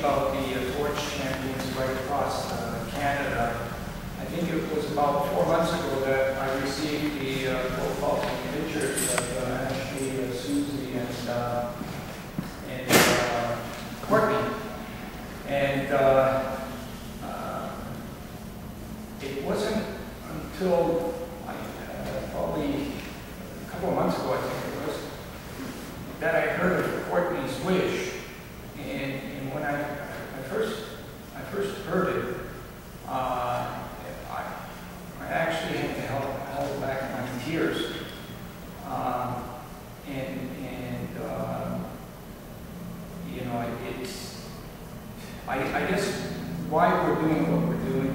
about the torch champions right across Canada. I think it was about 4 months ago that I received the profile pictures of actually Susie and Courtney. And it wasn't until probably a couple of months ago, I think it was, that I heard of Courtney's wish. And when I first heard it, I actually had to hold back my tears. You know, I guess why we're doing what we're doing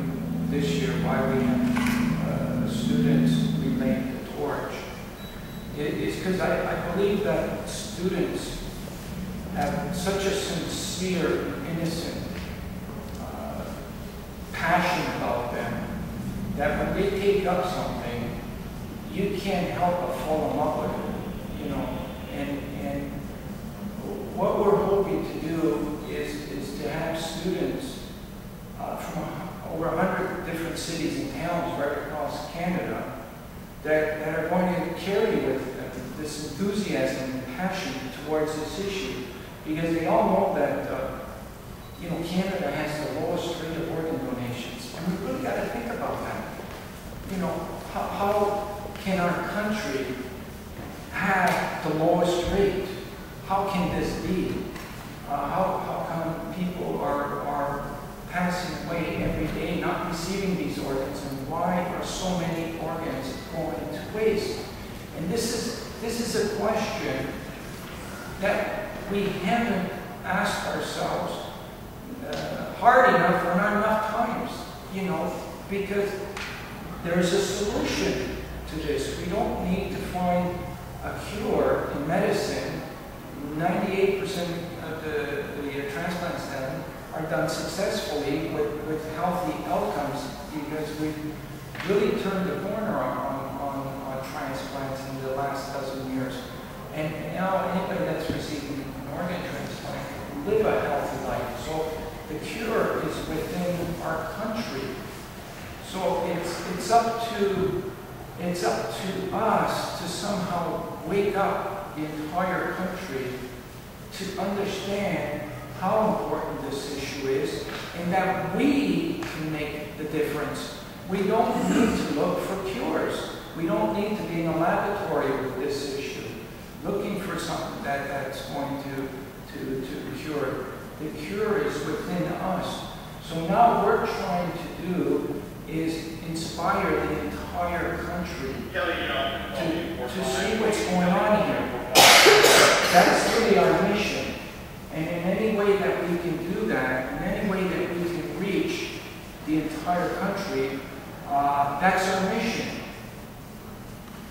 this year, why we have students relaying the torch, is because I believe that students have such a sincere, innocent passion about them that when they take up something, you can't help but fall in love with it, you know. And what we're hoping to do is to have students from over 100 different cities and towns right across Canada that are going to carry with them this enthusiasm and passion towards this issue, because they all know that you know, Canada has the lowest rate of organ donations, and we really got to think about that. You know, how can our country have the lowest rate? How can this be? How come people are passing away every day, not receiving these organs, and why are so many organs going to waste? And this is a question that we haven't asked ourselves hard enough or not enough times, you know, because there's a solution to this. We don't need to find a cure in medicine. 98% of the transplants done are done successfully with healthy outcomes, because we've really turned the corner on transplants in the last dozen years. And now anybody that's receiving an organ transplant can live a healthy life. So the cure is within our country. So it's up to us to somehow wake up the entire country to understand how important this issue is, and that we can make the difference. We don't need to look for cures. We don't need to be in a laboratory with this issue, looking for something that's going to cure. The cure is within us. So now what we're trying to do is inspire the entire country to see what's going on here. That's really our mission. And in any way that we can do that, in any way that we can reach the entire country, that's our mission.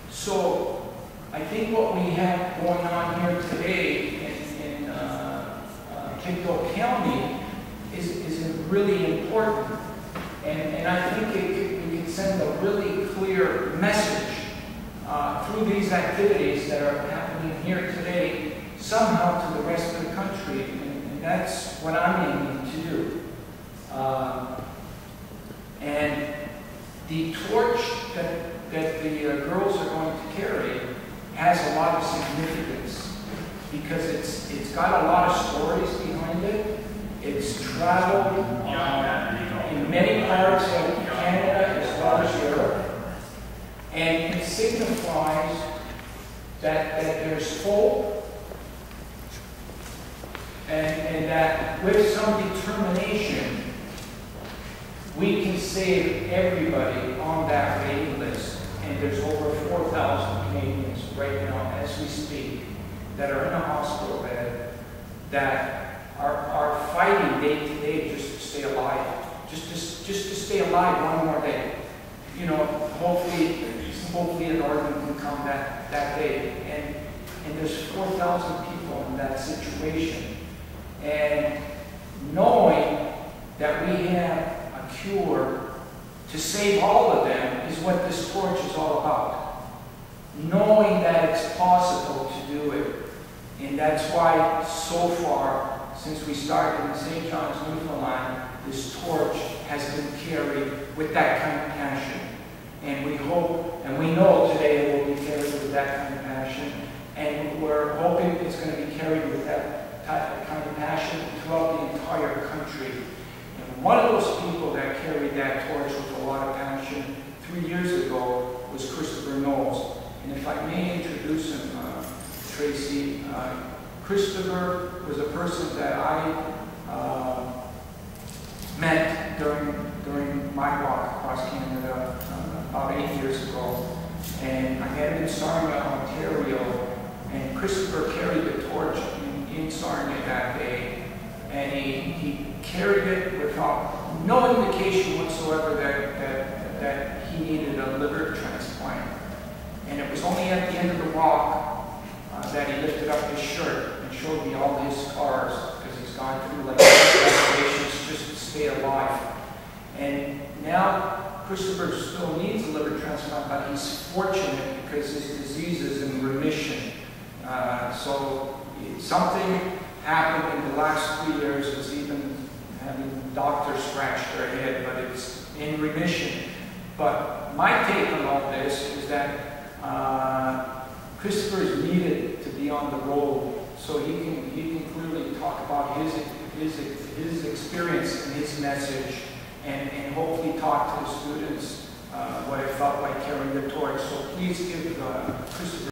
So I think what we have going on here today in Pictou County is really important. And I think we can send a really clear message through these activities that are happening here today, somehow to the rest of the country, and that's what I'm aiming to do. And the torch that the girls are going to carry has a lot of significance, because it's got a lot of stories behind it. It's traveled in many parts of Canada as well as Europe, and it signifies that there's hope, and that with some determination we can save everybody on that waiting list. And there's over 4,000 Canadians right now as we speak that are in a hospital bed that are fighting day to day just to stay alive, just to stay alive one more day. You know, hopefully an organ can come that day. And there's 4,000 people in that situation. And knowing that we have a cure to save all of them is what this torch is all about. Knowing that it's possible to do it. And that's why so far since we started in St. John's, Newfoundland, this torch has been carried with that kind of passion. And we hope, and we know today it will be carried with that kind of passion, and we're hoping it's going to be carried with that kind of passion throughout the entire country. And one of those people that carried that torch with a lot of passion 3 years ago was Christopher Knowles. And if I may introduce him, Tracy, Christopher was a person that I met during my walk across Canada about 8 years ago. And I met him in Sarnia, Ontario, and Christopher carried the torch in Sarnia that day. And he carried it without no indication whatsoever that he needed a liver transplant. And it was only at the end of the walk that he lifted up his shirt and showed me all his scars, because he's gone through like operations just to stay alive. And now Christopher still needs a liver transplant, but he's fortunate because his disease is in remission. So something happened in the last 3 years. It's even having doctors scratch their head, but it's in remission. But my take on all this is that Christopher is needed to be on the road, so he can clearly talk about his experience and his message, and hopefully talk to the students what it felt like carrying the torch. So please give Christopher